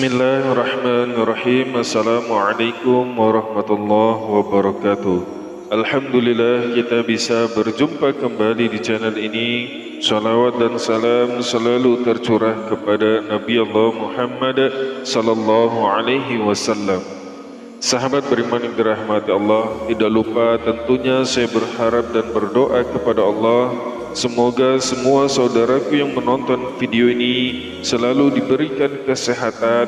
Bismillahirrahmanirrahim. Assalamualaikum warahmatullahi wabarakatuh. Alhamdulillah kita bisa berjumpa kembali di channel ini. Salawat dan salam selalu tercurah kepada Nabi Allah Muhammad sallallahu alaihi wasallam. Sahabat beriman yang dirahmati Allah, tidak lupa tentunya saya berharap dan berdoa kepada Allah, semoga semua saudaraku yang menonton video ini selalu diberikan kesehatan,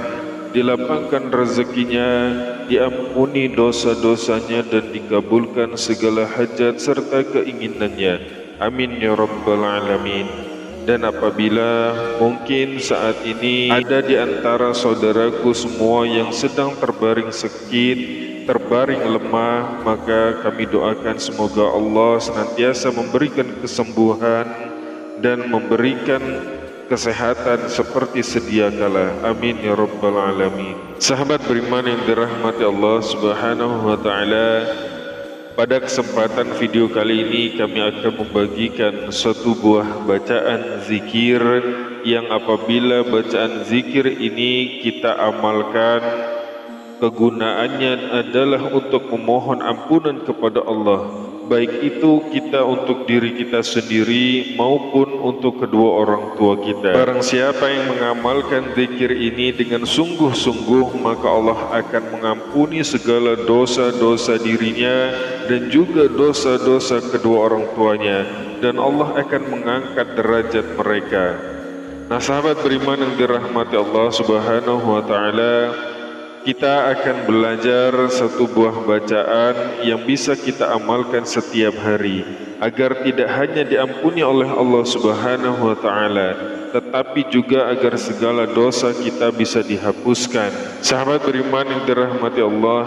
dilapangkan rezekinya, diampuni dosa-dosanya dan dikabulkan segala hajat serta keinginannya. Amin ya rabbal alamin. Dan apabila mungkin saat ini ada di antara saudaraku semua yang sedang terbaring sakit, terbaring lemah, maka kami doakan semoga Allah senantiasa memberikan kesembuhan dan memberikan kesehatan seperti sedia kala. Amin ya rabbal alamin. Sahabat beriman yang dirahmati Allah subhanahu wa ta'ala, pada kesempatan video kali ini kami akan membagikan suatu buah bacaan zikir yang apabila bacaan zikir ini kita amalkan, kegunaannya adalah untuk memohon ampunan kepada Allah, baik itu kita untuk diri kita sendiri maupun untuk kedua orang tua kita. Barang siapa yang mengamalkan zikir ini dengan sungguh-sungguh, maka Allah akan mengampuni segala dosa-dosa dirinya dan juga dosa-dosa kedua orang tuanya, dan Allah akan mengangkat derajat mereka. Nah, sahabat beriman yang dirahmati Allah subhanahu wa ta'ala, kita akan belajar satu buah bacaan yang bisa kita amalkan setiap hari agar tidak hanya diampuni oleh Allah subhanahu wa ta'ala, tetapi juga agar segala dosa kita bisa dihapuskan. Sahabat beriman yang dirahmati Allah,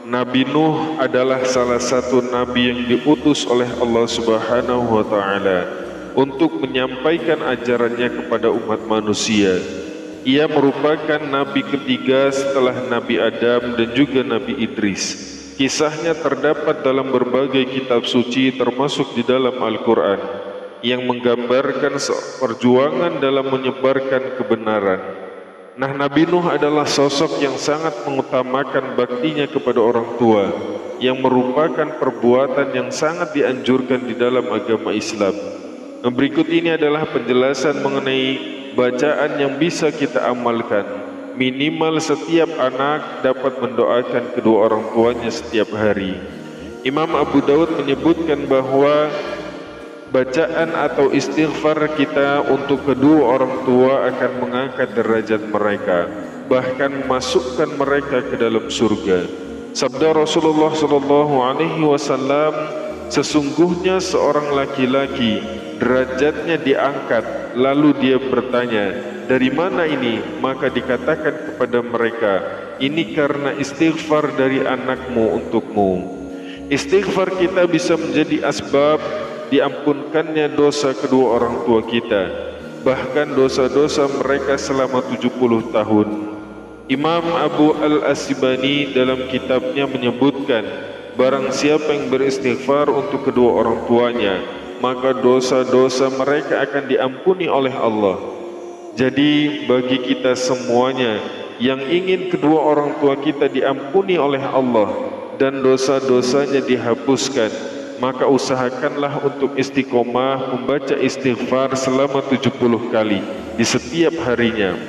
Nabi Nuh adalah salah satu nabi yang diutus oleh Allah subhanahu wa ta'ala untuk menyampaikan ajarannya kepada umat manusia. Ia merupakan nabi ketiga setelah Nabi Adam dan juga Nabi Idris. Kisahnya terdapat dalam berbagai kitab suci termasuk di dalam Al-Quran yang menggambarkan perjuangan dalam menyebarkan kebenaran. Nah, Nabi Nuh adalah sosok yang sangat mengutamakan baktinya kepada orang tua, yang merupakan perbuatan yang sangat dianjurkan di dalam agama Islam. Nah, berikut ini adalah penjelasan mengenai bacaan yang bisa kita amalkan. Minimal setiap anak dapat mendoakan kedua orang tuanya setiap hari. Imam Abu Daud menyebutkan bahwa bacaan atau istighfar kita untuk kedua orang tua akan mengangkat derajat mereka, bahkan memasukkan mereka ke dalam surga. Sabda Rasulullah SAW, sesungguhnya seorang laki-laki derajatnya diangkat, lalu dia bertanya, dari mana ini? Maka dikatakan kepada mereka, ini karena istighfar dari anakmu untukmu. Istighfar kita bisa menjadi asbab diampunkannya dosa kedua orang tua kita, bahkan dosa-dosa mereka selama 70 tahun. Imam Abu Al-Asibani dalam kitabnya menyebutkan, barang siapa yang beristighfar untuk kedua orang tuanya, maka dosa-dosa mereka akan diampuni oleh Allah. Jadi bagi kita semuanya yang ingin kedua orang tua kita diampuni oleh Allah dan dosa-dosanya dihapuskan, maka usahakanlah untuk istiqomah membaca istighfar selama 70 kali di setiap harinya,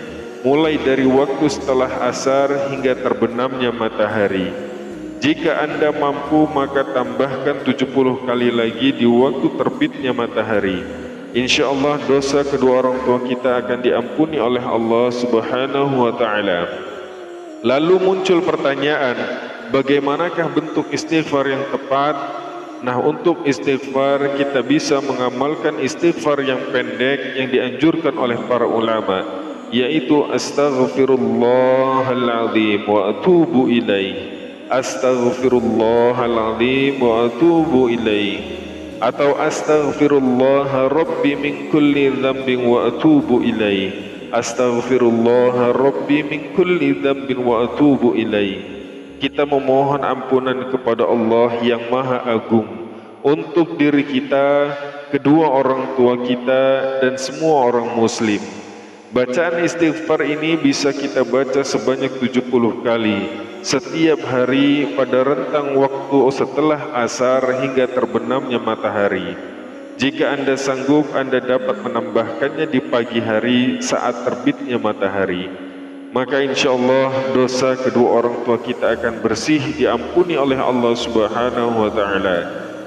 mulai dari waktu setelah asar hingga terbenamnya matahari. Jika Anda mampu, maka tambahkan 70 kali lagi di waktu terbitnya matahari. Insya Allah dosa kedua orang tua kita akan diampuni oleh Allah subhanahu wa ta'ala. Lalu muncul pertanyaan, bagaimanakah bentuk istighfar yang tepat? Nah, untuk istighfar kita bisa mengamalkan istighfar yang pendek yang dianjurkan oleh para ulama, yaitu astaghfirullahaladzim wa atubu ilaih, astaghfirullahaladzim wa atubu ilaih, atau astaghfirullah rabbi min kulli dzambin wa atubu ilaih, astaghfirullah rabbi min kulli dzambin wa atubu ilaih. Kita memohon ampunan kepada Allah yang Maha Agung untuk diri kita, kedua orang tua kita, dan semua orang muslim. Bacaan istighfar ini bisa kita baca sebanyak 70 kali setiap hari pada rentang waktu setelah asar hingga terbenamnya matahari. Jika Anda sanggup, Anda dapat menambahkannya di pagi hari saat terbitnya matahari. Maka insya Allah dosa kedua orang tua kita akan bersih, diampuni oleh Allah Subhanahu wa Ta'ala.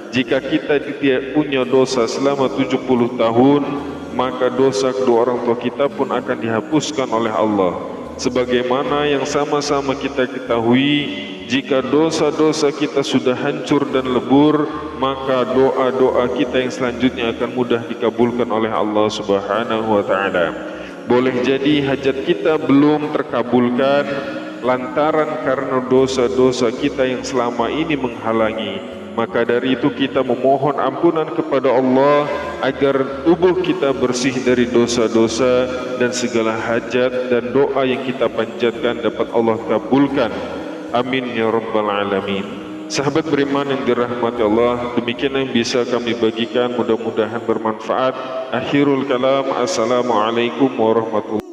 Jika kita tidak punya dosa selama 70 tahun, maka dosa kedua orang tua kita pun akan dihapuskan oleh Allah. Sebagaimana yang sama-sama kita ketahui, jika dosa-dosa kita sudah hancur dan lebur, maka doa-doa kita yang selanjutnya akan mudah dikabulkan oleh Allah Subhanahu wa Ta'ala. Boleh jadi hajat kita belum terkabulkan lantaran karena dosa-dosa kita yang selama ini menghalangi. Maka dari itu kita memohon ampunan kepada Allah agar tubuh kita bersih dari dosa-dosa dan segala hajat dan doa yang kita panjatkan dapat Allah kabulkan. Amin ya rabbal alamin. Sahabat beriman yang dirahmati Allah, demikian yang bisa kami bagikan, mudah-mudahan bermanfaat. Akhirul kalam, assalamualaikum warahmatullahi wabarakatuh.